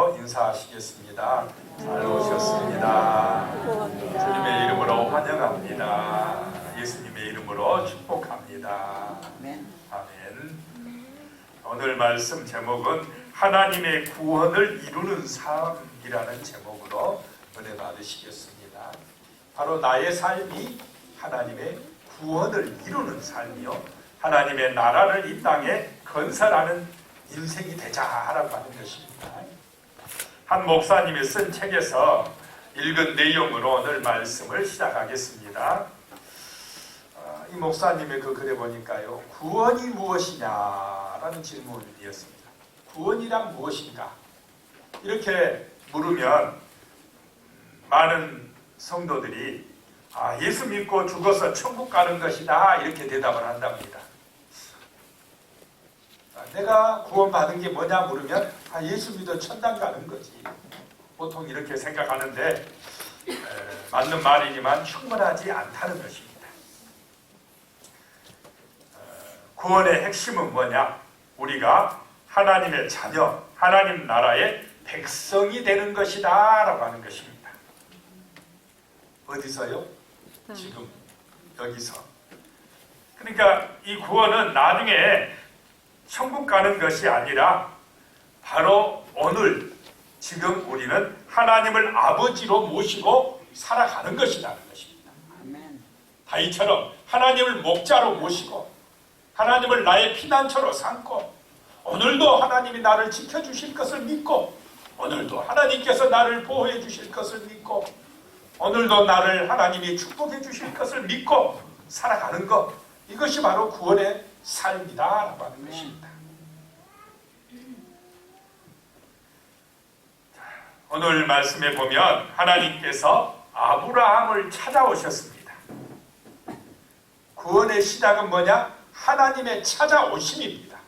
이름으로 인사하시겠습니다. 잘 오셨습니다. 주님의 이름으로 환영합니다. 예수님의 이름으로 축복합니다. 아멘. 오늘 말씀 제목은 하나님의 구원을 이루는 삶이라는 제목으로 은혜 받으시겠습니다. 바로 나의 삶이 하나님의 구원을 이루는 삶이요, 하나님의 나라를 이 땅에 건설하는 인생이 되자라고 하는 것입니다. 한 목사님이 쓴 책에서 읽은 내용으로 오늘 말씀을 시작하겠습니다. 이 목사님의 그 글에 보니까요, 구원이 무엇이냐라는 질문이었습니다. 구원이란 무엇인가? 이렇게 물으면 많은 성도들이 예수 믿고 죽어서 천국 가는 것이다, 이렇게 대답을 한답니다. 내가 구원받은 게 뭐냐 물으면 예수 믿어 천당 가는 거지, 보통 이렇게 생각하는데 맞는 말이지만 충분하지 않다는 것입니다. 구원의 핵심은 뭐냐? 우리가 하나님의 자녀, 하나님 나라의 백성이 되는 것이다 라고 하는 것입니다. 어디서요? 지금 여기서. 그러니까 이 구원은 나중에 천국 가는 것이 아니라 바로 오늘 지금 우리는 하나님을 아버지로 모시고 살아가는 것이라는 것입니다. 다윗처럼 하나님을 목자로 모시고 하나님을 나의 피난처로 삼고 오늘도 하나님이 나를 지켜주실 것을 믿고 오늘도 하나님께서 나를 보호해 주실 것을 믿고 오늘도 나를 하나님이 축복해 주실 것을 믿고 살아가는 것, 이것이 바로 구원의 삶이다 라고 하는 것입니다. 오늘 말씀에 보면 하나님께서 아브라함을 찾아오셨습니다. 구원의 시작은 뭐냐? 하나님의 찾아오심입니다.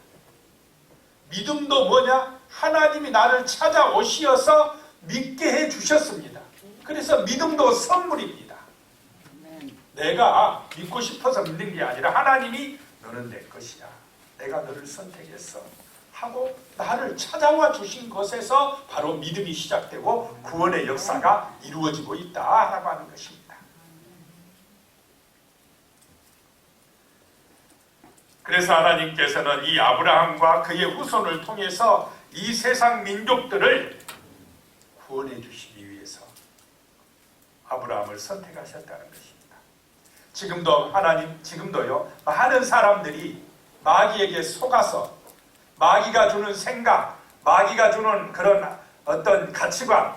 믿음도 뭐냐? 하나님이 나를 찾아오시어서 믿게 해주셨습니다. 그래서 믿음도 선물입니다. 내가 믿고 싶어서 믿는 게 아니라 하나님이 너는 내 것이야, 내가 너를 선택했어 하고 나를 찾아와 주신 것에서 바로 믿음이 시작되고 구원의 역사가 이루어지고 있다라고 하는 것입니다. 그래서 하나님께서는 이 아브라함과 그의 후손을 통해서 이 세상 민족들을 구원해 주시기 위해서 아브라함을 선택하셨다는 것입니다. 지금도요, 많은 사람들이 마귀에게 속아서 마귀가 주는 생각, 마귀가 주는 그런 어떤 가치관,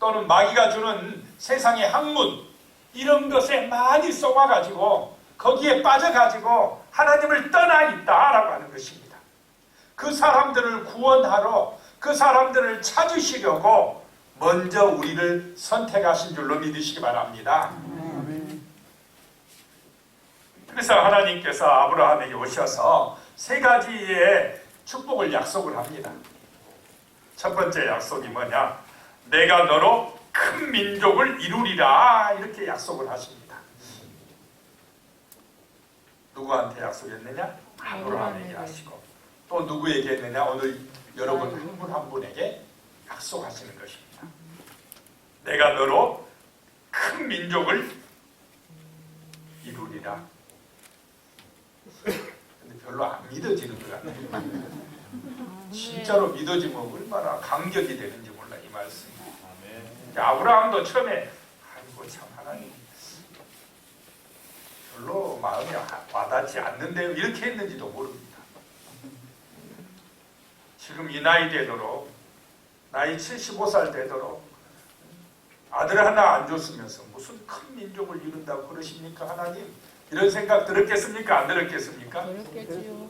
또는 마귀가 주는 세상의 학문, 이런 것에 많이 속아가지고 거기에 빠져가지고 하나님을 떠나 있다라고 하는 것입니다. 그 사람들을 구원하러, 그 사람들을 찾으시려고 먼저 우리를 선택하신 줄로 믿으시기 바랍니다. 그래서 하나님께서 아브라함에게 오셔서 세 가지의 축복을 약속을 합니다. 첫 번째 약속이 뭐냐? 내가 너로 큰 민족을 이루리라, 이렇게 약속을 하십니다. 누구한테 약속했느냐? 아브라함에게 하시고, 또 누구에게 했느냐? 오늘 여러분 한 분 한 분에게 약속하시는 것입니다. 내가 너로 큰 민족을 이루리라. 근데 별로 안 믿어지는 것 같아요. 진짜로 믿어지면 얼마나 감격이 되는지 몰라, 이 말씀이. 아브라함도 처음에 아이고 참 하나님 별로 마음이 와닿지 않는데요, 이렇게 했는지도 모릅니다. 지금 이 나이 되도록, 나이 75살 되도록 아들 하나 안 줬으면서 무슨 큰 민족을 이룬다고 그러십니까 하나님? 이런 생각 들었겠습니까? 안 들었겠습니까? 들었겠지요.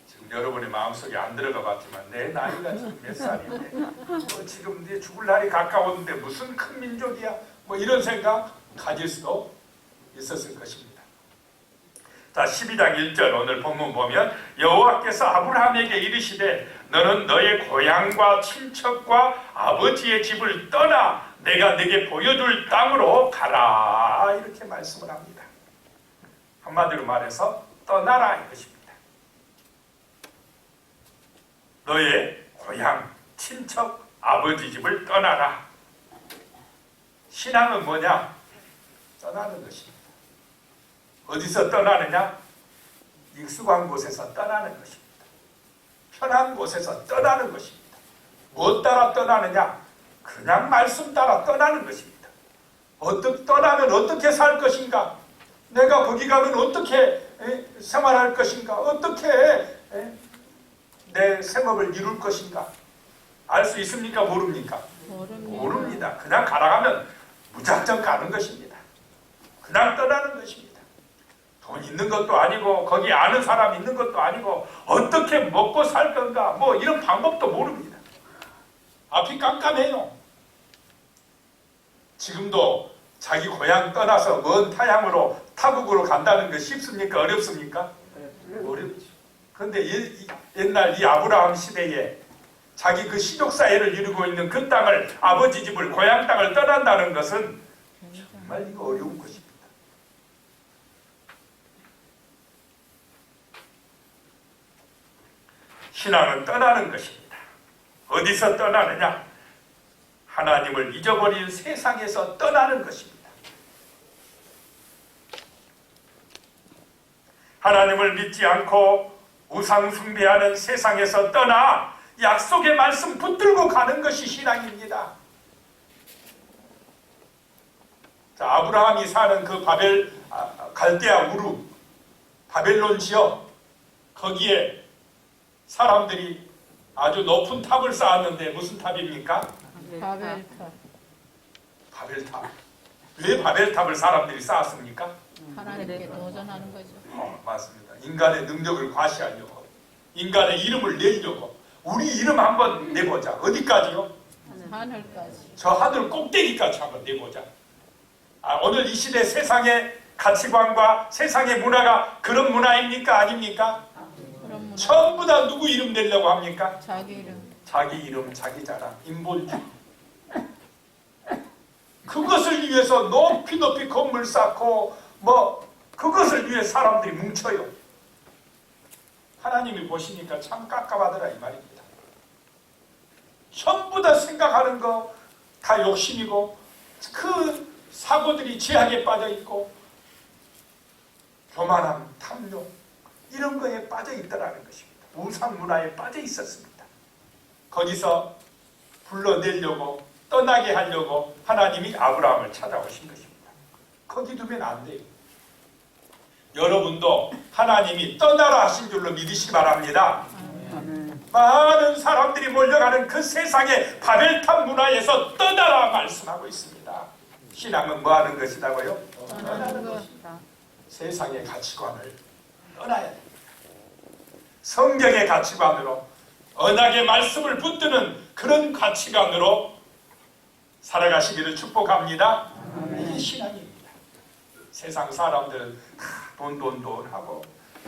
지금 여러분의 마음속에 안 들어가 봤지만 내 나이가 지금 몇 살인데 지금 이제 죽을 날이 가까웠는데 무슨 큰 민족이야? 뭐 이런 생각 가질 수도 있었을 것입니다. 자, 12장 1절 오늘 본문 보면 여호와께서 아브라함에게 이르시되 너는 너의 고향과 친척과 아버지의 집을 떠나 내가 네게 보여줄 땅으로 가라, 이렇게 말씀을 합니다. 한마디로 말해서 떠나라 이것입니다. 너의 고향, 친척 아버지 집을 떠나라. 신앙은 뭐냐? 떠나는 것입니다. 어디서 떠나느냐? 익숙한 곳에서 떠나는 것입니다. 편한 곳에서 떠나는 것입니다. 무엇 따라 떠나느냐? 그냥 말씀 따라 떠나는 것입니다. 떠나면 어떻게 살 것인가? 내가 거기 가면 어떻게 생활할 것인가? 어떻게 내 생업을 이룰 것인가? 알 수 있습니까? 모릅니까? 모릅니다. 그냥 가라가면 무작정 가는 것입니다. 그냥 떠나는 것입니다. 돈 있는 것도 아니고 거기 아는 사람 있는 것도 아니고 어떻게 먹고 살 건가? 뭐 이런 방법도 모릅니다. 앞이 깜깜해요. 지금도 자기 고향 떠나서 먼 타향으로 타국으로 간다는 게 쉽습니까? 어렵습니까? 어렵죠. 그런데 옛날 이 아브라함 시대에 자기 그 시족사회를 이루고 있는 그 땅을, 아버지 집을, 고향 땅을 떠난다는 것은 정말 이거 어려운 것입니다. 신앙은 떠나는 것입니다. 어디서 떠나느냐? 하나님을 잊어버린 세상에서 떠나는 것입니다. 하나님을 믿지 않고 우상 숭배하는 세상에서 떠나 약속의 말씀 붙들고 가는 것이 신앙입니다. 자, 아브라함이 사는 그 갈대아 우르, 바벨론 지역, 거기에 사람들이 아주 높은 탑을 쌓았는데 무슨 탑입니까? 바벨탑. 바벨탑. 왜 바벨탑을 사람들이 쌓았습니까? 하나님께 도전하는 거죠. 맞습니다. 인간의 능력을 과시하려고, 인간의 이름을 내려고, 우리 이름 한번 내보자. 어디까지요? 하늘까지. 저 하늘 꼭대기까지 한번 내보자. 오늘 이 시대 세상의 가치관과 세상의 문화가 그런 문화입니까? 아닙니까? 그런 문화. 전부 다 누구 이름 내려고 합니까? 자기 이름. 자기 이름, 자기 자랑, 인본주의. 그것을 위해서 높이 높이 건물 쌓고 그것을 위해 사람들이 뭉쳐요. 하나님이 보시니까 참 깝깝하더라 이 말입니다. 전부 다 생각하는 거 다 욕심이고 그 사고들이 죄악에 빠져있고 교만함, 탐욕 이런 거에 빠져있더라는 것입니다. 우상 문화에 빠져 있었습니다. 거기서 불러내려고 떠나게 하려고 하나님이 아브라함을 찾아오신 것입니다. 거기 두면 안 돼요. 여러분도 하나님이 떠나라 하신 줄로 믿으시기 바랍니다. 많은 사람들이 몰려가는 그 세상의 바벨탑 문화에서 떠나라 말씀하고 있습니다. 신앙은 뭐 하는 것이라고요? 떠나는 것입니다. 세상의 가치관을 떠나야 됩니다. 성경의 가치관으로 언약의 말씀을 붙드는 그런 가치관으로 살아가시기를 축복합니다. 이게 신앙입니다. 세상 사람들은 돈 하고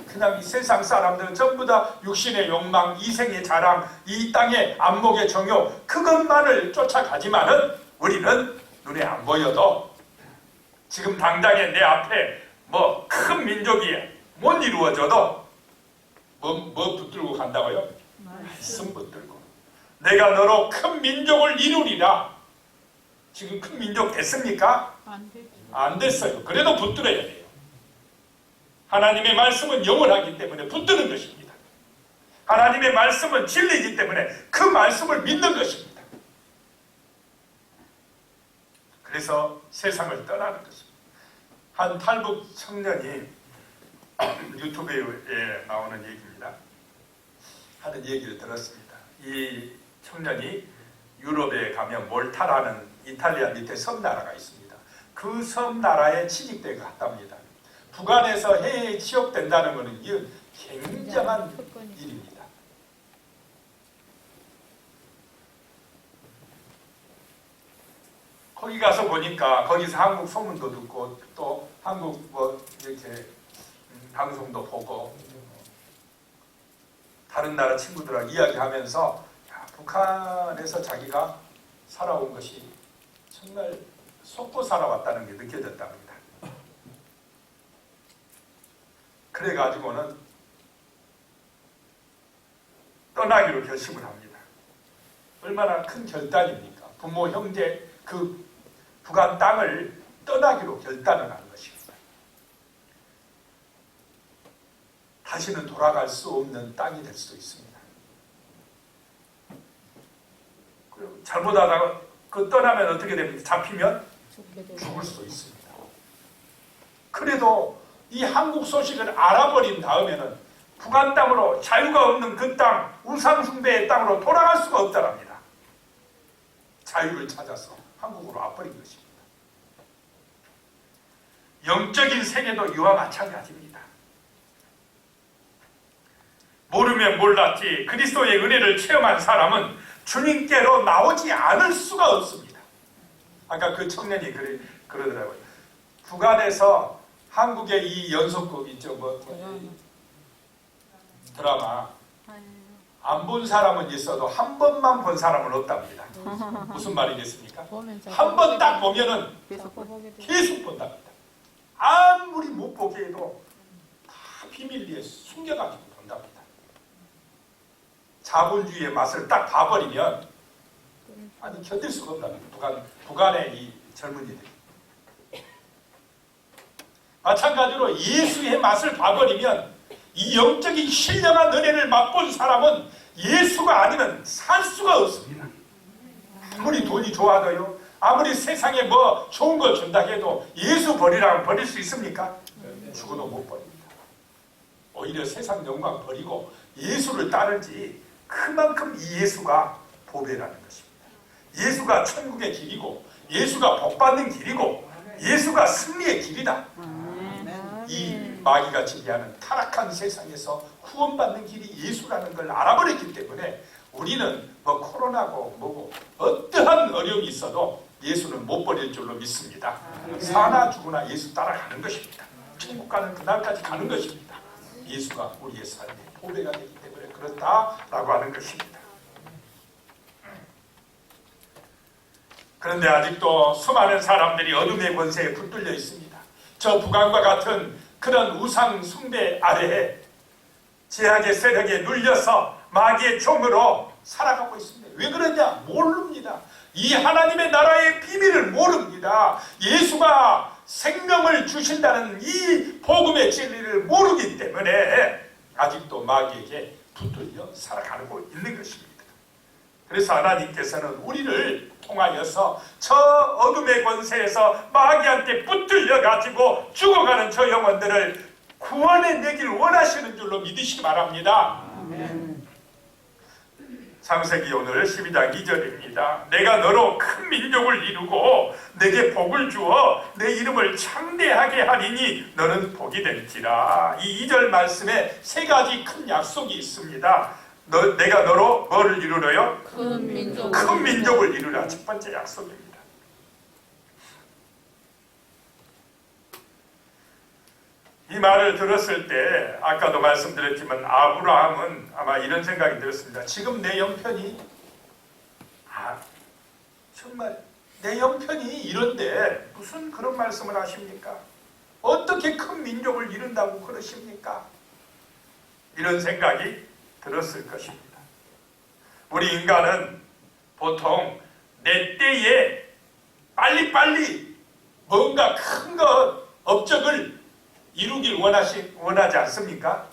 그냥 이 세상 사람들은 전부 다 육신의 욕망, 이생의 자랑, 이 땅의 안목의 정욕 그것만을 쫓아가지만은 우리는 눈에 안 보여도 지금 당장에 내 앞에 큰 민족이 못 이루어져도 뭐 붙들고 간다고요? 말씀 붙들고 내가 너로 큰 민족을 이루리라. 지금 큰 민족 됐습니까? 안 됐어요. 그래도 붙들어야 돼요. 하나님의 말씀은 영원하기 때문에 붙드는 것입니다. 하나님의 말씀은 진리이기 때문에 그 말씀을 믿는 것입니다. 그래서 세상을 떠나는 것입니다. 한 탈북 청년이 유튜브에 나오는 얘기입니다. 하는 얘기를 들었습니다. 이 청년이 유럽에 가면 몰타라는 이탈리아 밑에 섬나라가 있습니다. 그 섬나라에 취직되고 갔답니다. 북한에서 해외에 취업된다는 것은 이건 굉장한 일입니다. 거기 가서 보니까 거기서 한국 소문도 듣고 또 한국 이렇게 방송도 보고 다른 나라 친구들하고 이야기하면서 북한에서 자기가 살아온 것이 정말 속고 살아왔다는 게 느껴졌답니다. 그래가지고는 떠나기로 결심을 합니다. 얼마나 큰 결단입니까? 부모, 형제, 그 북한 땅을 떠나기로 결단을 한 것입니다. 다시는 돌아갈 수 없는 땅이 될 수도 있습니다. 그리고 잘못하다가 그 떠나면 어떻게 됩니까? 잡히면 죽을 수도 있습니다. 그래도 이 한국 소식을 알아버린 다음에는 북한 땅으로, 자유가 없는 그 땅, 우상숭배의 땅으로 돌아갈 수가 없다랍니다. 자유를 찾아서 한국으로 와버린 것입니다. 영적인 세계도 이와 마찬가지입니다. 모르면 몰랐지 그리스도의 은혜를 체험한 사람은 주님께로 나오지 않을 수가 없습니다. 아까 그 청년이 그러더라고요. 북한에서 한국의 이 연속극 있죠, 드라마 안 본 사람은 있어도 한 번만 본 사람은 없답니다. 무슨 말이겠습니까? 한 번 딱 보면은 계속 본답니다. 아무리 못 보게 해도 다 비밀리에 숨겨가지고 본답니다. 자본주의의 맛을 딱 봐버리면 아니 견딜 수가 없답니다. 북한의 이 젊은이들이. 마찬가지로 예수의 맛을 봐버리면 이 영적인 신령한 은혜를 맛본 사람은 예수가 아니면 살 수가 없습니다. 아무리 돈이 좋아도요, 아무리 세상에 뭐 좋은 거 준다 해도 예수 버리라면 버릴 수 있습니까? 죽어도 못 버립니다. 오히려 세상 영광 버리고 예수를 따르지, 그만큼 이 예수가 보배라는 것입니다. 예수가 천국의 길이고 예수가 복받는 길이고 예수가 승리의 길이다. 이 마귀가 지배하는 타락한 세상에서 구원받는 길이 예수라는 걸 알아버렸기 때문에 우리는 뭐 코로나고 뭐고 어떠한 어려움이 있어도 예수는 못 버릴 줄로 믿습니다. 사나 죽으나 예수 따라가는 것입니다. 천국 가는 그날까지 가는 것입니다. 예수가 우리의 삶의 보배가 되기 때문에 그렇다라고 하는 것입니다. 그런데 아직도 수많은 사람들이 어둠의 권세에 붙들려 있습니다. 저 북한과 같은 그런 우상 숭배 아래에 제약의 세력에 눌려서 마귀의 종으로 살아가고 있습니다. 왜 그러냐? 모릅니다. 이 하나님의 나라의 비밀을 모릅니다. 예수가 생명을 주신다는 이 복음의 진리를 모르기 때문에 아직도 마귀에게 붙들려 살아가고 있는 것입니다. 그래서 하나님께서는 우리를 통하여서 저 어둠의 권세에서 마귀한테 붙들려 가지고 죽어가는 저 영혼들을 구원해 내길 원하시는 줄로 믿으시기 바랍니다. 창세기 오늘 12장 2절입니다. 내가 너로 큰 민족을 이루고 내게 복을 주어 내 이름을 창대하게 하리니 너는 복이 될지라. 이 2절 말씀에 세 가지 큰 약속이 있습니다. 내가 너로 뭐를 이루려요? 큰 민족을 이루라. 첫 번째 약속입니다. 이 말을 들었을 때 아까도 말씀드렸지만 아브라함은 아마 이런 생각이 들었습니다. 지금 내 형편이 정말 내 형편이 이런데 무슨 그런 말씀을 하십니까? 어떻게 큰 민족을 이룬다고 그러십니까? 이런 생각이 들었을 것입니다. 우리 인간은 보통 내 때에 빨리빨리 뭔가 큰 것, 업적을 이루길 원하지 않습니까?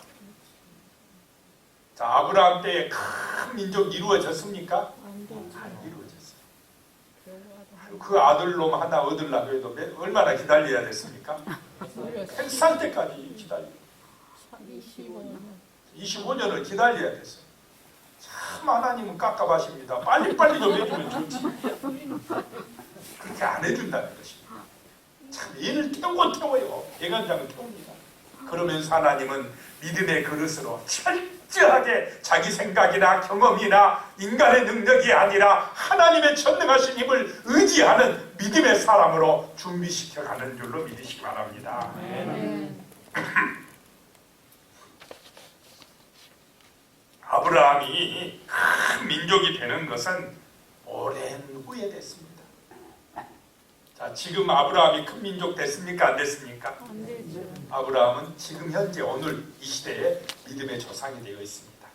자, 아브라함 때에 큰 민족 이루어졌습니까? 안 이루어졌어요. 그 아들놈 하나 얻으려고 해도 얼마나 기다려야 됐습니까? 100살 때까지 기다려요. 25년을 기다려야 됐어요. 참 하나님은 깝깝하십니다. 빨리빨리 좀 해주면 좋지. 그렇게 안 해준다는 것입니다. 참 얘를 태워요. 대간장을 태웁니다. 그러면서 하나님은 믿음의 그릇으로 철저하게 자기 생각이나 경험이나 인간의 능력이 아니라 하나님의 전능하신 힘을 의지하는 믿음의 사람으로 준비시켜가는 줄로 믿으시기 바랍니다. 아브라함이 큰 민족이 되는 것은 오랜 후에 됐습니다. 자, 지금 아브라함이 큰 민족 됐습니까? 안 됐습니까? 안 되죠. 아브라함은 지금 현재 오늘 이 시대에 믿음의 조상이 되어 있습니다.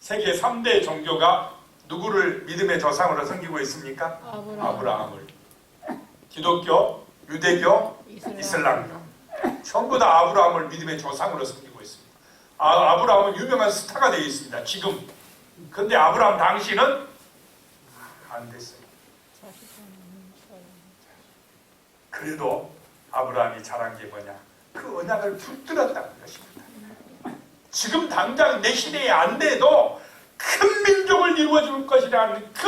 세계 3대 종교가 누구를 믿음의 조상으로 섬기고 있습니까? 아브라함. 아브라함을. 기독교, 유대교, 이슬람교 전부 다 아브라함을 믿음의 조상으로 섬기고 있습니다. 아브라함은 유명한 스타가 되어 있습니다. 지금. 근데 아브라함 당시는 안 됐어요. 그래도 아브라함이 잘한 게 뭐냐? 그 언약을 붙들었다는 것입니다. 지금 당장 내 시대에 안 돼도 큰 민족을 이루어줄 것이라는 그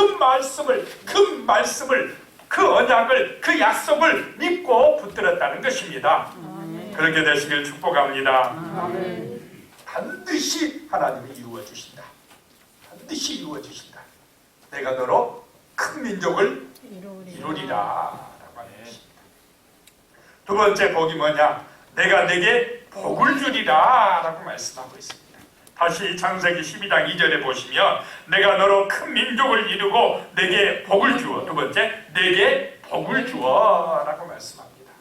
말씀을, 그 언약을, 그 약속을 믿고 붙들었다는 것입니다. 그렇게 되시길 축복합니다. 반드시 하나님이 이루어주신다. 반드시 이루어주신다. 내가 너로 큰 민족을 이루리라 라고 하는 것입니다. 두 번째 복이 뭐냐? 내가 내게 복을 주리라 라고 말씀하고 있습니다. 다시 창세기 12장 2절에 보시면 내가 너로 큰 민족을 이루고 내게 복을 주어. 두 번째, 내게 복을 주어 라고 말씀합니다.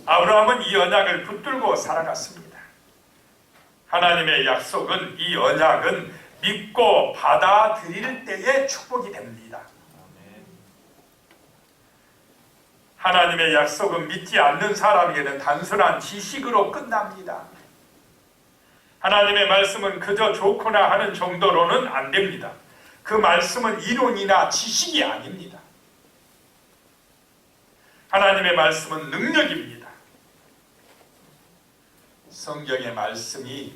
아브라함은 이 언약을 붙들고 살아갔습니다. 하나님의 약속은, 이 언약은 믿고 받아들일 때의 축복이 됩니다. 하나님의 약속은 믿지 않는 사람에게는 단순한 지식으로 끝납니다. 하나님의 말씀은 그저 좋구나 하는 정도로는 안 됩니다. 그 말씀은 이론이나 지식이 아닙니다. 하나님의 말씀은 능력입니다. 성경의 말씀이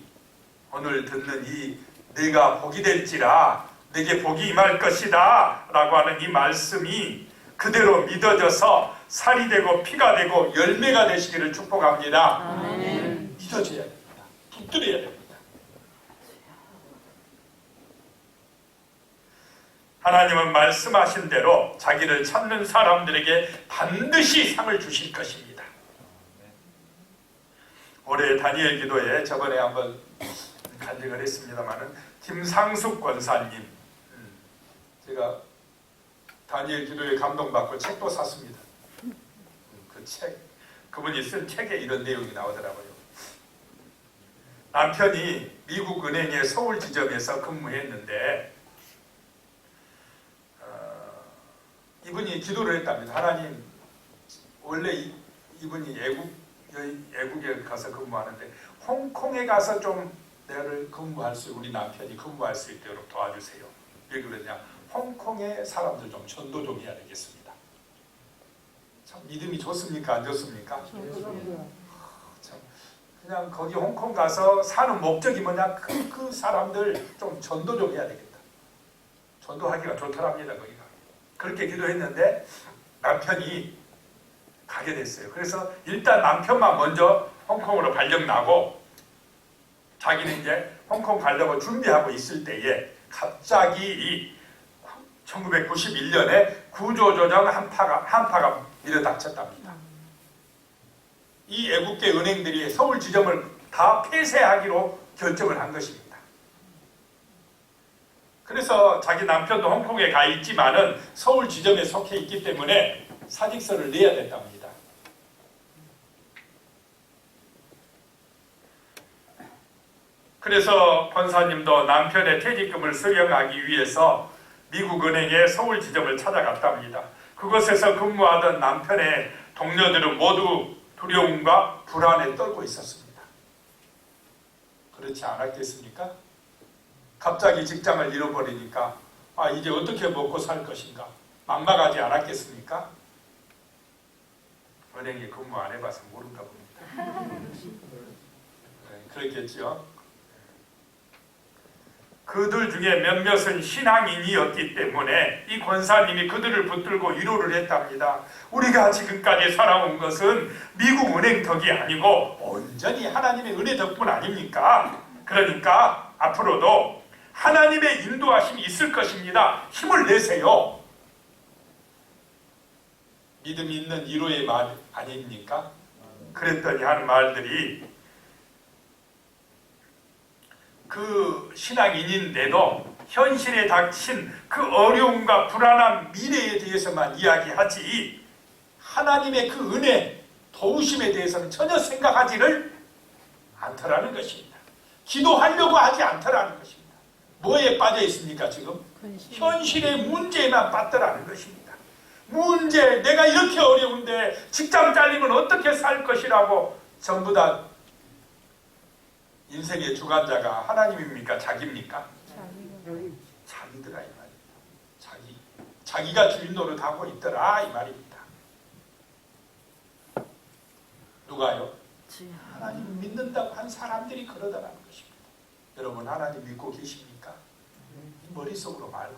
오늘 듣는 이 내가 복이 될지라 내게 복이 임할 것이다 라고 하는 이 말씀이 그대로 믿어져서 살이 되고 피가 되고 열매가 되시기를 축복합니다. 아멘. 믿어져야 됩니다. 붙들어야 됩니다. 하나님은 말씀하신 대로 자기를 찾는 사람들에게 반드시 상을 주실 것입니다. 올해 다니엘 기도에 저번에 한번 간증을 했습니다마는 김상숙 권사님, 제가 다니엘 기도에 감동받고 책도 샀습니다. 그 책, 그분이 쓴 책에 이런 내용이 나오더라고요. 남편이 미국 은행의 서울 지점에서 근무했는데 이분이 기도를 했답니다. 하나님, 원래 이분이 애국에 가서 근무하는데 홍콩에 가서 좀 내를 우리 남편이 근무할 수 있도록 도와주세요. 왜 그러냐? 홍콩의 사람들 좀 전도 좀 해야 되겠습니다. 참 믿음이 좋습니까? 안 좋습니까? 참 그냥 거기 홍콩 가서 사는 목적이 뭐냐? 그 사람들 좀 전도 좀 해야 되겠다. 전도하기가 좋더랍니다. 거기가. 그렇게 기도했는데 남편이 가게 됐어요. 그래서 일단 남편만 먼저 홍콩으로 발령나고 자기는 이제 홍콩 가려고 준비하고 있을 때에 갑자기 이 1991년에 구조조정 한파가 밀어닥쳤답니다. 이 애국계 은행들이 서울 지점을 다 폐쇄하기로 결정을 한 것입니다. 그래서 자기 남편도 홍콩에 가 있지만은 서울 지점에 속해 있기 때문에 사직서를 내야 됐답니다. 그래서 권사님도 남편의 퇴직금을 수령하기 위해서 미국 은행의 서울 지점을 찾아갔답니다. 그곳에서 근무하던 남편의 동료들은 모두 두려움과 불안에 떨고 있었습니다. 그렇지 않았겠습니까? 갑자기 직장을 잃어버리니까 이제 어떻게 먹고 살 것인가 막막하지 않았겠습니까? 은행에 근무 안 해봐서 모른가 봅니다. 그랬겠죠. 그들 중에 몇몇은 신앙인이었기 때문에 이 권사님이 그들을 붙들고 위로를 했답니다. 우리가 지금까지 살아온 것은 미국 은행 덕이 아니고 온전히 하나님의 은혜 덕분 아닙니까? 그러니까 앞으로도 하나님의 인도하심이 있을 것입니다. 힘을 내세요. 믿음이 있는 위로의 말 아닙니까? 그랬더니 하는 말들이 그 신앙인인데도 현실에 닥친 그 어려움과 불안한 미래에 대해서만 이야기하지 하나님의 그 은혜, 도우심에 대해서는 전혀 생각하지를 않더라는 것입니다. 기도하려고 하지 않더라는 것입니다. 뭐에 빠져 있습니까 지금? 근심. 현실의 문제에만 빠뜨라는 것입니다. 문제, 내가 이렇게 어려운데 직장 잘리면 어떻게 살 것이라고 전부 다 인생의 주관자가 하나님입니까? 자기입니까? 자기가. 자기더라 이 말입니다. 자기가 주인 노릇하고 있더라 이 말입니다. 누가요? 하나님 믿는다고 한 사람들이 그러더라는 것입니다. 여러분 하나님 믿고 계십니까? 머릿속으로 말고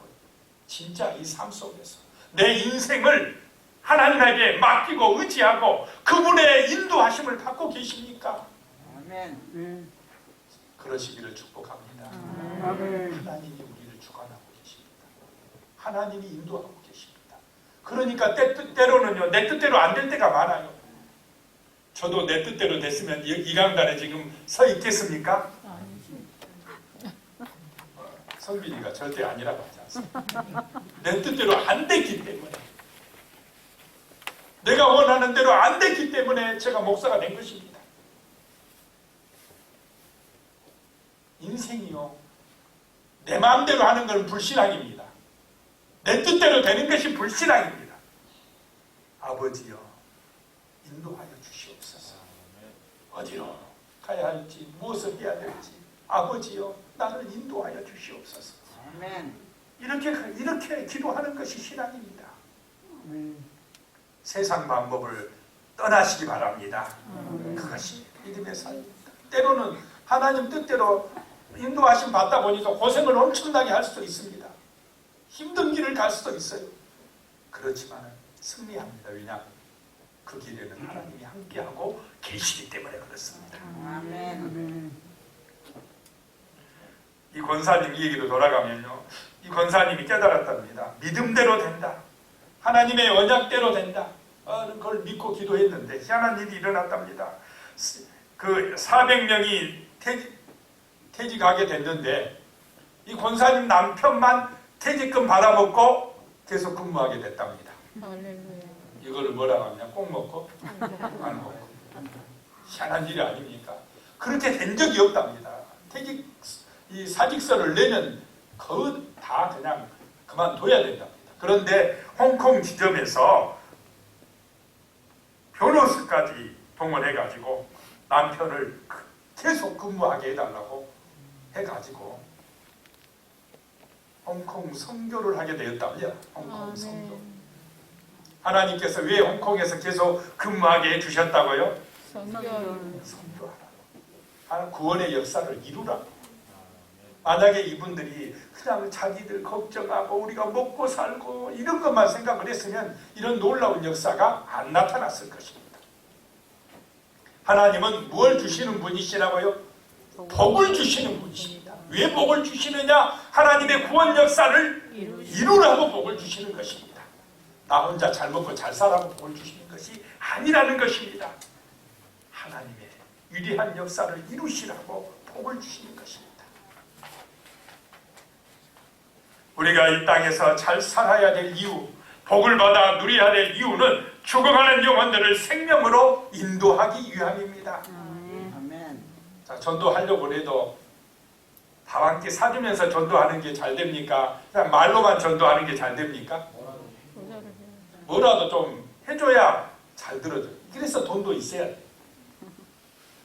진짜 이 삶 속에서 내 인생을 하나님에게 맡기고 의지하고 그분의 인도하심을 받고 계십니까? 아멘. 그러시기를 축복합니다. 아멘. 하나님이 우리를 주관하고 계십니다. 하나님이 인도하고 계십니다. 그러니까 때로는요, 내 뜻대로 안 될 때가 많아요. 저도 내 뜻대로 됐으면 이 강단에 지금 서 있겠습니까? 아니지. 성빈이가 절대 아니라고 하지 않습니다. 내 뜻대로 안 됐기 때문에, 내가 원하는 대로 안 됐기 때문에 제가 목사가 된 것입니다. 인생이요, 내 마음대로 하는 것은 불신앙입니다. 내 뜻대로 되는 것이 불신앙입니다. 아버지여, 인도하여 주시옵소서. 어디로 가야 할지, 무엇을 해야 될지, 아버지여, 나를 인도하여 주시옵소서. 아멘. 이렇게 기도하는 것이 신앙입니다. 세상 방법을 떠나시기 바랍니다. 그것이 믿음의 삶입니다. 때로는 하나님 뜻대로 인도하심 받다 보니까 고생을 엄청나게 할 수도 있습니다. 힘든 길을 갈 수도 있어요. 그렇지만 승리합니다. 왜냐? 그 길에는 하나님이 함께하고 계시기 때문에 그렇습니다. 아멘. 이 권사님 이 얘기로 돌아가면요, 이 권사님이 깨달았답니다. 믿음대로 된다, 하나님의 언약대로 된다, 그걸 믿고 기도했는데 희한한 일이 일어났답니다. 그 400명이 퇴직하게 됐는데 이 권사님 남편만 퇴직금 받아먹고 계속 근무하게 됐답니다. 할렐루야. 이거를 뭐라고 하냐? 꼭 먹고 안 먹고. 희한한 일이 아닙니까? 그렇게 된 적이 없답니다. 이 사직서를 내면 거의 다 그냥 그만둬야 된답니다. 그런데 홍콩 지점에서 변호사까지 동원해가지고 남편을 계속 근무하게 해달라고 해가지고 홍콩 선교를 하게 되었답니다. 홍콩 선교. 하나님께서 왜 홍콩에서 계속 근무하게 해주셨다고요? 성결. 선교하라고. 구원의 역사를 이루라고. 만약에 이분들이 그냥 자기들 걱정하고 우리가 먹고 살고 이런 것만 생각을 했으면 이런 놀라운 역사가 안 나타났을 것입니다. 하나님은 뭘 주시는 분이시라고요? 복을 주시는 분이십니다. 왜 복을 주시느냐? 하나님의 구원 역사를 이루라고 복을 주시는 것입니다. 나 혼자 잘 먹고 잘 살라고 복을 주시는 것이 아니라는 것입니다. 하나님의 위대한 역사를 이루시라고 복을 주시는 것입니다. 우리가 이 땅에서 잘 살아야 될 이유, 복을 받아 누려야 될 이유는 죽어가는 영혼들을 생명으로 인도하기 위함입니다. 아멘. 자, 전도하려고 해도 다 함께 사주면서 전도하는 게 잘 됩니까? 그냥 말로만 전도하는 게 잘 됩니까? 뭐라도 좀 해줘야 잘 들어줘요. 그래서 돈도 있어야 돼요.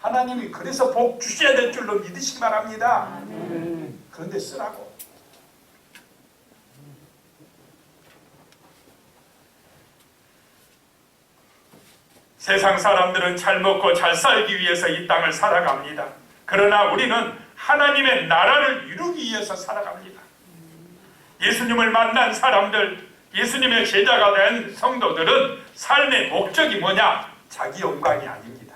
하나님이 그래서 복 주셔야 될 줄로 믿으시기 바랍니다. 그런데 쓰라고. 세상 사람들은 잘 먹고 잘 살기 위해서 이 땅을 살아갑니다. 그러나 우리는 하나님의 나라를 이루기 위해서 살아갑니다. 예수님을 만난 사람들, 예수님의 제자가 된 성도들은 삶의 목적이 뭐냐? 자기 영광이 아닙니다.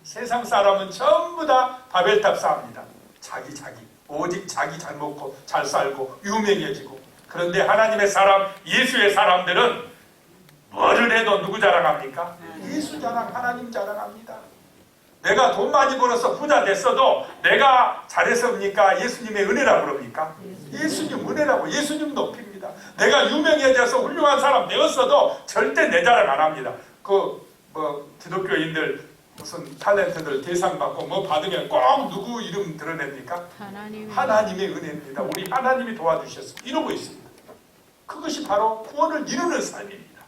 세상 사람은 전부 다 바벨탑 쌓습니다. 자기 오직 자기 잘 먹고 잘 살고 유명해지고. 그런데 하나님의 사람, 예수의 사람들은 뭐를 해도 누구 자랑합니까? 예수 자랑, 하나님 자랑합니다. 내가 돈 많이 벌어서 부자 됐어도 내가 잘해서입니까? 예수님의 은혜라고 그럽니까? 예수님 은혜라고, 예수님 높입니다. 내가 유명해져서 훌륭한 사람 되었어도 절대 내 자랑 안 합니다. 기독교인들 무슨 탤런트들 대상 받고 뭐 받으면 꼭 누구 이름 드러냅니까? 하나님의 은혜입니다. 우리 하나님이 도와주셨습니다. 이러고 있습니다. 그것이 바로 구원을 이루는 삶입니다.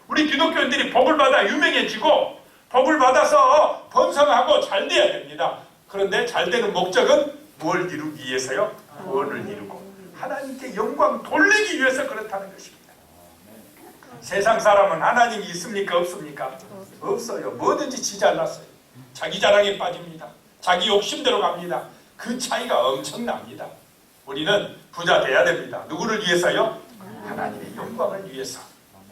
우리 기독교인들이 복을 받아 유명해지고 복을 받아서 번성하고 잘 돼야 됩니다. 그런데 잘 되는 목적은 뭘 이루기 위해서요? 구원을 이루고 하나님께 영광 돌리기 위해서 그렇다는 것입니다. 세상 사람은 하나님이 있습니까? 없습니까? 없어요. 뭐든지 지 잘났어요. 자기 자랑에 빠집니다. 자기 욕심대로 갑니다. 그 차이가 엄청납니다. 우리는 부자 돼야 됩니다. 누구를 위해서요? 하나님의 영광을 위해서.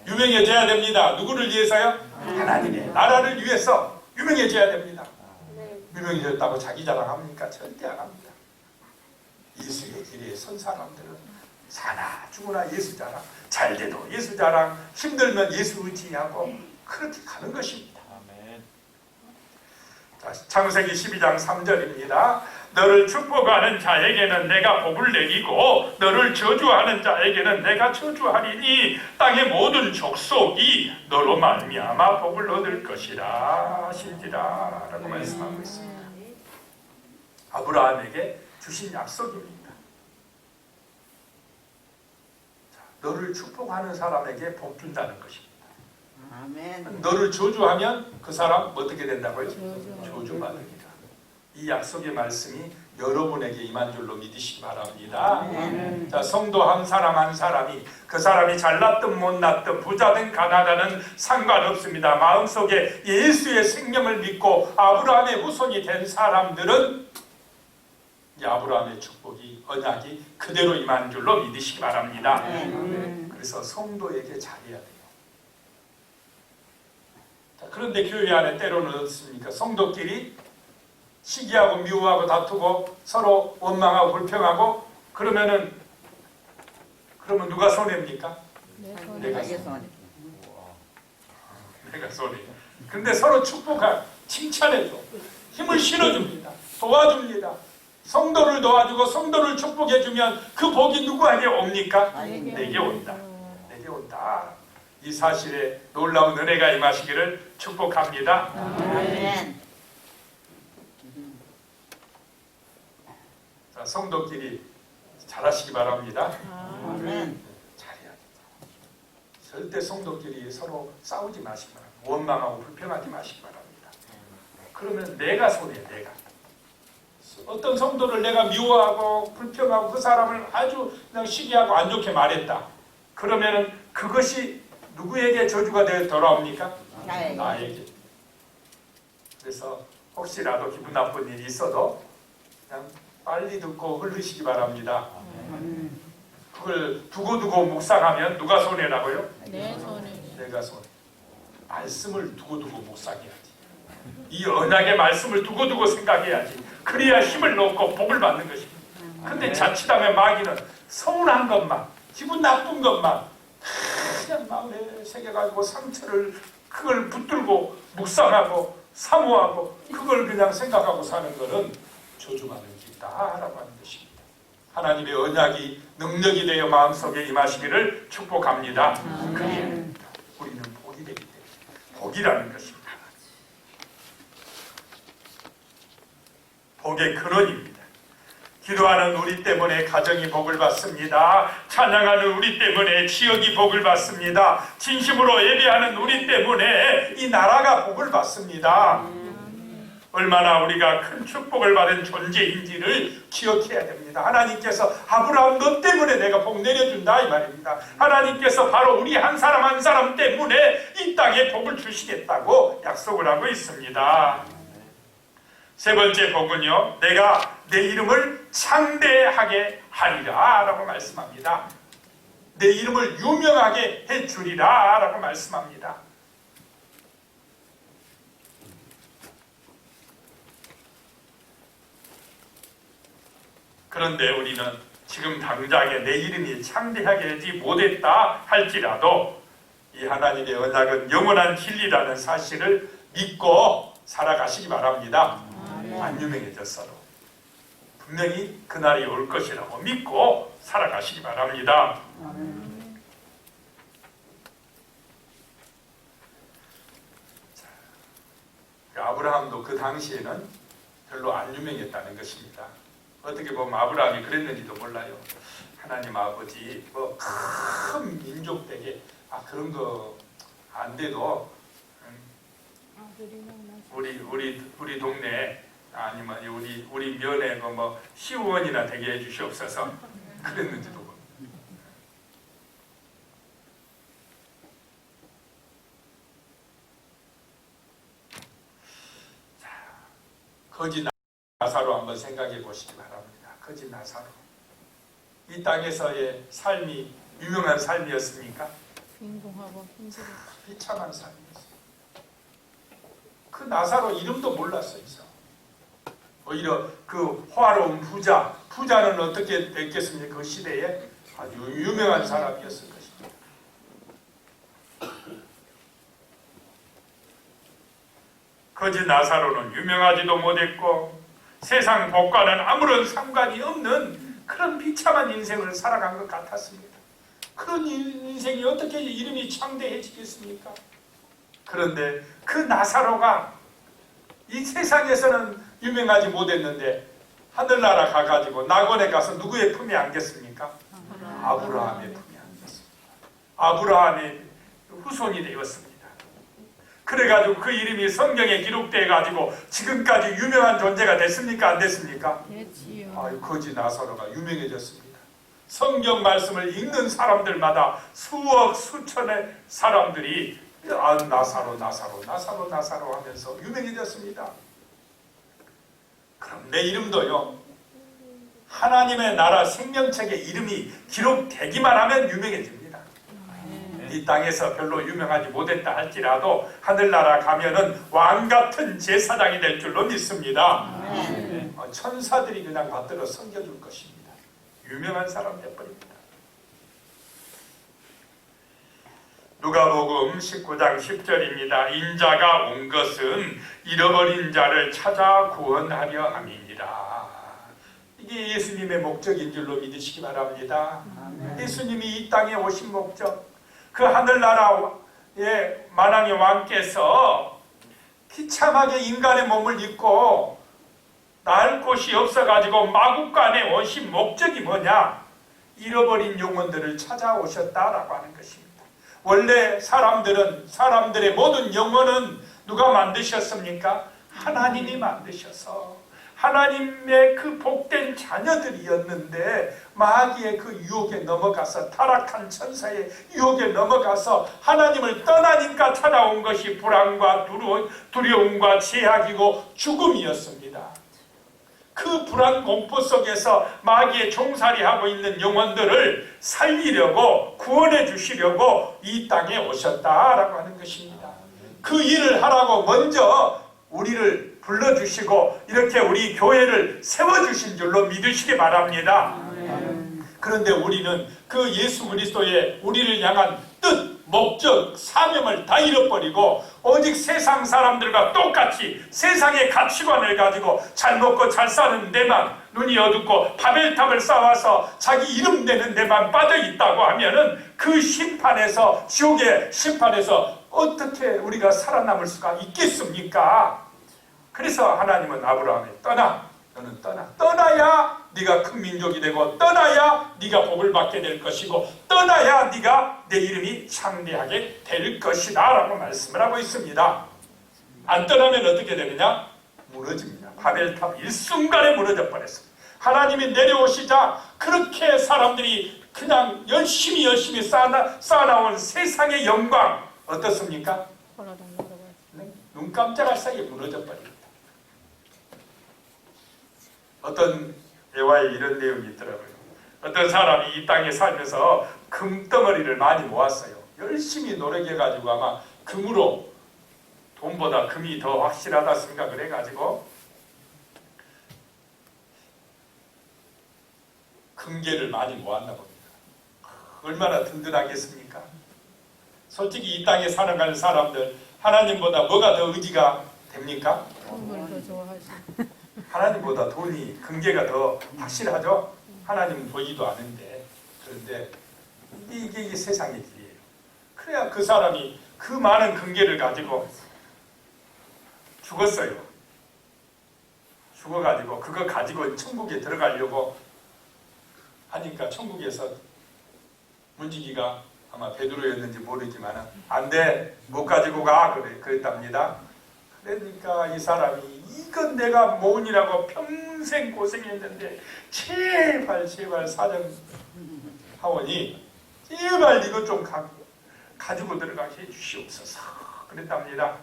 유명해져야 됩니다. 누구를 위해서요? 하나님의 나라를 위해서 유명해져야 됩니다. 유명해졌다고 자기 자랑합니까? 절대 안 합니다. 예수의 길에 선 사람들은 사나 죽으나 예수 자랑, 잘 돼도 예수 자랑, 힘들면 예수 의지하고 그렇게 가는 것입니다. 자, 창세기 12장 3절입니다. 너를 축복하는 자에게는 내가 복을 내리고 너를 저주하는 자에게는 내가 저주하리니 땅의 모든 족속이 너로 말미암아 복을 얻을 것이라 하시니라 라고 말씀하고 있습니다. 아브라함에게 주신 약속입니다. 자, 너를 축복하는 사람에게 복 준다는 것입니다. 아멘. 너를 저주하면 그 사람 어떻게 된다고요? 저주받으리라. 이 약속의 말씀이 여러분에게 임한 줄로 믿으시기 바랍니다. 아멘. 자, 성도 한 사람 한 사람이 그 사람이 잘났든 못났든 부자든 가난하든 상관없습니다. 마음속에 예수의 생명을 믿고 아브라함의 후손이 된 사람들은 이 아브라함의 축복이 언약이 그대로 임한 줄로 믿으시기 바랍니다. 그래서 성도에게 잘해야 돼요. 자, 그런데 교회 안에 때로는 어떻습니까? 성도끼리 시기하고 미워하고 다투고 서로 원망하고 불평하고 그러면 누가 손해입니까? 내가 손해. 내가 손해. 근데 서로 축복하고 칭찬해줘. 힘을 실어줍니다. 도와줍니다. 성도를 도와주고 성도를 축복해주면 그 복이 누구에게 옵니까? 내게 온다. 내게 온다. 이 사실에 놀라운 은혜가 임하시기를 축복합니다. 아멘. 자, 성도끼리 잘하시기 바랍니다. 아멘. 잘해야 돼요. 절대 성도끼리 서로 싸우지 마시기 바랍니다. 원망하고 불평하지 마시기 바랍니다. 그러면 내가 손해요. 내가. 어떤 성도를 내가 미워하고 불평하고 그 사람을 아주 그냥 시기하고 안 좋게 말했다. 그러면은 그것이 누구에게 저주가 되어 돌아옵니까? 나에게. 그래서 혹시라도 기분 나쁜 일이 있어도 그냥 빨리 듣고 흘리시기 바랍니다. 그걸 두고두고 묵상하면 누가 손해라고요? 내 손에. 내가 손해. 말씀을 두고두고 묵상해야지. 이 언약의 말씀을 두고두고 생각해야지. 그래야 힘을 넣고 복을 받는 것입니다. 근데 자칫하면 마귀는 서운한 것만, 기분 나쁜 것만 그냥 마음에 새겨가지고 상처를 그걸 붙들고 묵상하고 사모하고 그걸 그냥 생각하고 사는 것은 저주받는 길이다라고 하는 것입니다. 하나님의 언약이 능력이 되어 마음속에 임하시기를 축복합니다. 그게 우리는 복이 되기 때문에 복이라는 것입니다. 복의 근원입니다. 기도하는 우리 때문에 가정이 복을 받습니다. 찬양하는 우리 때문에 지역이 복을 받습니다. 진심으로 예배하는 우리 때문에 이 나라가 복을 받습니다. 얼마나 우리가 큰 축복을 받은 존재인지를 기억해야 됩니다. 하나님께서 아브라함 너 때문에 내가 복 내려준다 이 말입니다. 하나님께서 바로 우리 한 사람 한 사람 때문에 이 땅에 복을 주시겠다고 약속을 하고 있습니다. 세 번째 복은요, 내가 내 이름을 창대하게 하리라 라고 말씀합니다. 내 이름을 유명하게 해주리라 라고 말씀합니다. 그런데 우리는 지금 당장에 내 이름이 창대하게 하지 못했다 할지라도 이 하나님의 언약은 영원한 진리라는 사실을 믿고 살아가시기 바랍니다. 안 유명해졌어도 분명히 그날이 올 것이라고 믿고 살아가시기 바랍니다. 자, 아브라함도 그 당시에는 별로 안 유명했다는 것입니다. 어떻게 보면 아브라함이 그랬는지도 몰라요. 하나님 아버지 뭐 큰 민족되게 그런 거 안 돼도 우리 동네 아니면 우리 면에 뭐 시의원이나 되게 해주시옵소서 그랬는지도 몰라요. 거지 나사로 한번 생각해 보시기 바랍니다. 거지 나사로. 이 땅에서의 삶이 유명한 삶이었습니까? 빈궁하고 힘들어. 비참한 삶이었어요. 그 나사로 이름도 몰랐어요. 오히려 그 화로운 부자는 어떻게 됐겠습니까? 그 시대에 아주 유명한 사람이었을 것입니다. 거지 나사로는 유명하지도 못했고 세상 복과는 아무런 상관이 없는 그런 비참한 인생을 살아간 것 같았습니다. 그런 인생이 어떻게 이름이 창대해지겠습니까? 그런데 그 나사로가 이 세상에서는 유명하지 못했는데 하늘나라 가가지고 낙원에 가서 누구의 품에 안겼습니까? 아브라함의 품에 안겼습니다. 아브라함의 후손이 되었습니다. 그래가지고 그 이름이 성경에 기록돼가지고 지금까지 유명한 존재가 됐습니까? 안 됐습니까? 됐지요. 거지 나사로가 유명해졌습니다. 성경 말씀을 읽는 사람들마다 수억 수천의 사람들이 나사로 하면서 유명해졌습니다. 그럼 내 이름도요, 하나님의 나라 생명책에 이름이 기록되기만 하면 유명해집니다. 이 땅에서 별로 유명하지 못했다 할지라도 하늘나라 가면은 왕같은 제사장이 될 줄로 믿습니다. 천사들이 그냥 받들어 섬겨줄 것입니다. 유명한 사람 되어버립니다. 누가복음 19장 10절입니다. 인자가 온 것은 잃어버린 자를 찾아 구원하려 함이니라. 이게 예수님의 목적인 줄로 믿으시기 바랍니다. 예수님이 이 땅에 오신 목적, 그 하늘나라의 만왕의 왕께서 비참하게 인간의 몸을 입고 나을 곳이 없어가지고 마국간에 오신 목적이 뭐냐? 잃어버린 영혼들을 찾아오셨다라고 하는 것입니다. 원래 사람들의 모든 영혼은 누가 만드셨습니까? 하나님이 만드셔서 하나님의 그 복된 자녀들이었는데 마귀의 그 유혹에 넘어가서 타락한 천사의 유혹에 넘어가서 하나님을 떠나니까 찾아온 것이 불안과 두려움과 제약이고 죽음이었습니다. 그 불안 공포 속에서 마귀의 종살이하고 있는 영혼들을 살리려고 구원해 주시려고 이 땅에 오셨다라고 하는 것입니다. 그 일을 하라고 먼저 우리를 불러주시고 이렇게 우리 교회를 세워주신 줄로 믿으시기 바랍니다. 그런데 우리는 그 예수 그리스도의 우리를 향한 뜻, 목적, 사명을 다 잃어버리고 오직 세상 사람들과 똑같이 세상의 가치관을 가지고 잘 먹고 잘 사는 데만 눈이 어둡고 바벨탑을 쌓아서 자기 이름 내는 데만 빠져있다고 하면은 그 심판에서, 지옥의 심판에서 어떻게 우리가 살아남을 수가 있겠습니까? 그래서 하나님은 아브라함에 너는 떠나야 네가 큰 민족이 되고 떠나야 네가 복을 받게 될 것이고 떠나야 네가 내 이름이 창대하게 될 것이다 라고 말씀을 하고 있습니다. 안 떠나면 어떻게 되느냐? 무너집니다. 바벨탑 일순간에 무너져 버렸습니다. 하나님이 내려오시자 그렇게 사람들이 그냥 열심히 쌓아나온 세상의 영광 어떻습니까? 눈 깜짝할 사이에 무너져 버립니다. 어떤 예화에 이런 내용이 있더라고요. 어떤 사람이 이 땅에 살면서 금덩어리를 많이 모았어요. 열심히 노력해가지고 아마 금으로 돈보다 금이 더 확실하다 생각을 해가지고 금괴를 많이 모았나 봅니다. 얼마나 든든하겠습니까? 솔직히 이 땅에 살아가는 사람들 하나님보다 뭐가 더 의지가 됩니까? 돈을 더 좋아하지. 하나님보다 돈이, 금괴가 더 확실하죠? 하나님은 보이지도 않은데. 그런데 이게 세상의 길이에요. 그래야 그 사람이 그 많은 금괴를 가지고 죽었어요. 죽어가지고 그거 가지고 천국에 들어가려고 하니까 천국에서 문지기가 아마 베드로였는지 모르지만 안 돼, 못 가지고 가 그랬답니다. 그러니까 이 사람이 이건 내가 모은이라고 평생 고생했는데 제발 사정하오니 제발 이것 좀 가지고 들어가게 해주시옵소서 그랬답니다.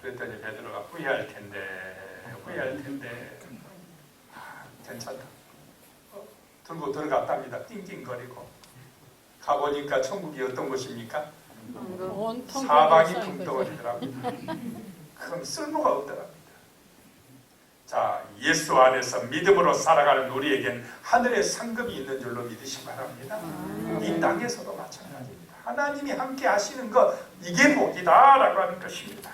그랬더니 베드로가 후회할 텐데 괜찮다. 들고 들어갔답니다. 띵띵거리고 가보니까 천국이 어떤 곳입니까? 온통 사방이 쌓인 거죠. 금덩어리더랍니다. 그럼 쓸모가 없더랍니다. 자, 예수 안에서 믿음으로 살아가는 우리에겐 하늘의 상급이 있는 줄로 믿으시기 바랍니다. 이 땅에서도 마찬가지입니다. 하나님이 함께 하시는 것, 이게 복이다라고 하는 것입니다.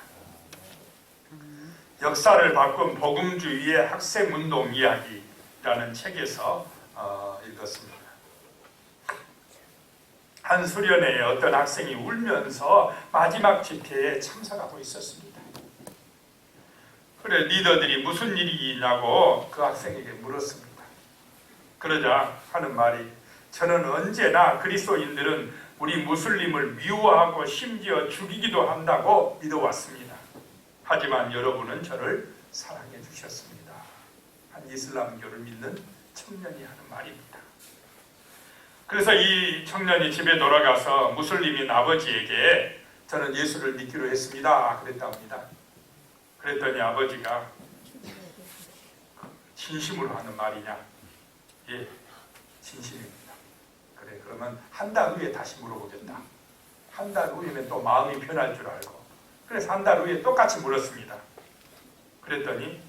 역사를 바꾼 복음주의의 학생운동 이야기라는 책에서 읽었습니다. 한 수련회에 어떤 학생이 울면서 마지막 집회에 참석하고 있었습니다. 그래, 리더들이 무슨 일이 있냐고 그 학생에게 물었습니다. 그러자 하는 말이, 저는 언제나 그리스도인들은 우리 무슬림을 미워하고 심지어 죽이기도 한다고 믿어왔습니다. 하지만 여러분은 저를 사랑해 주셨습니다. 한 이슬람교를 믿는 청년이 하는 말입니다. 그래서 이 청년이 집에 돌아가서 무슬림인 아버지에게 저는 예수를 믿기로 했습니다 그랬답니다. 그랬더니 아버지가 진심으로 하는 말이냐? 예, 진심입니다. 그래, 그러면 한 달 후에 다시 물어보겠다. 한 달 후에는 또 마음이 변할 줄 알고, 그래서 한 달 후에 똑같이 물었습니다. 그랬더니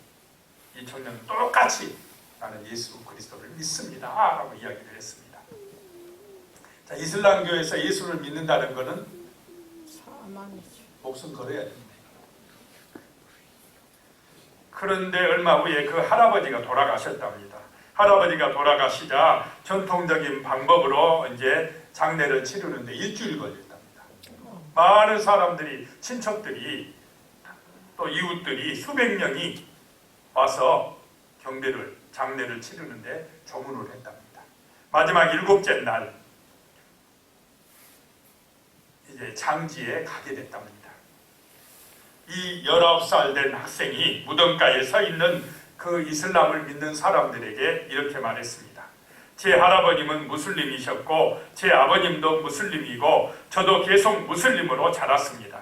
이 청년은 똑같이 나는 예수 그리스도를 믿습니다 라고 이야기를 했습니다. 자, 이슬람교에서 예수를 믿는다는 것은 사망이죠. 목숨 걸어야 됩니다. 그런데 얼마 후에 그 할아버지가 돌아가셨답니다. 할아버지가 돌아가시자 전통적인 방법으로 이제 장례를 치르는데 일주일 걸렸답니다. 많은 사람들이, 친척들이, 또 이웃들이 수백 명이 와서 장례를 치르는데 조문을 했답니다. 마지막 7째 날 이제 장지에 가게 됐답니다. 이 19살 된 학생이 무덤가에 서 있는 그 이슬람을 믿는 사람들에게 이렇게 말했습니다. 제 할아버님은 무슬림이셨고 제 아버님도 무슬림이고 저도 계속 무슬림으로 자랐습니다.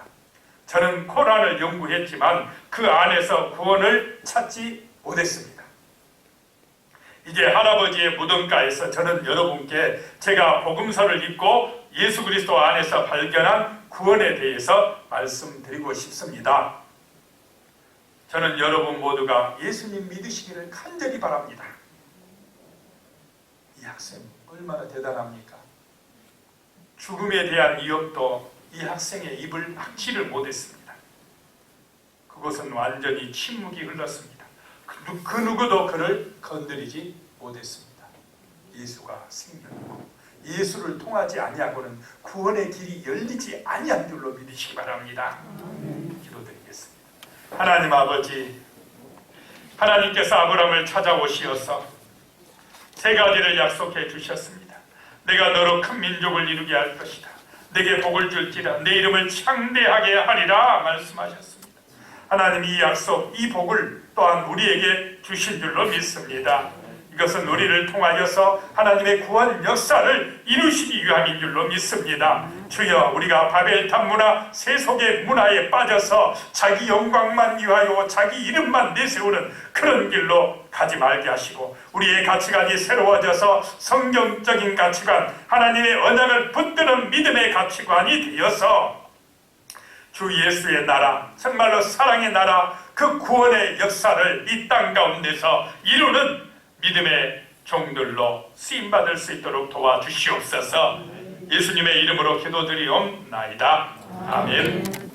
저는 코란을 연구했지만 그 안에서 구원을 찾지 못했습니다. 이제 할아버지의 무덤가에서 저는 여러분께 제가 복음서를 읽고 예수 그리스도 안에서 발견한 구원에 대해서 말씀드리고 싶습니다. 저는 여러분 모두가 예수님 믿으시기를 간절히 바랍니다. 이 학생 얼마나 대단합니까? 죽음에 대한 위협도 이 학생의 입을 막지를 못했습니다. 그곳은 완전히 침묵이 흘렀습니다. 그 누구도 그를 건드리지 못했습니다. 예수가 생명이고 예수를 통하지 아니하고는 구원의 길이 열리지 아니한 줄로 믿으시기 바랍니다. 기도드리겠습니다. 하나님 아버지, 하나님께서 아브라함을 찾아오시어서 세 가지를 약속해 주셨습니다. 내가 너로 큰 민족을 이루게 할 것이다. 내게 복을 줄지라 내 이름을 창대하게 하리라 말씀하셨습니다. 하나님, 이 약속, 이 복을 또한 우리에게 주신 줄로 믿습니다. 이것은 우리를 통하여서 하나님의 구원 역사를 이루시기 위함인 줄로 믿습니다. 주여, 우리가 바벨탑 문화, 세속의 문화에 빠져서 자기 영광만 위하여 자기 이름만 내세우는 그런 길로 가지 말게 하시고 우리의 가치관이 새로워져서 성경적인 가치관, 하나님의 언약을 붙드는 믿음의 가치관이 되어서 주 예수의 나라, 정말로 사랑의 나라, 그 구원의 역사를 이 땅 가운데서 이루는 믿음의 종들로 쓰임받을 수 있도록 도와주시옵소서. 예수님의 이름으로 기도드리옵나이다. 아멘.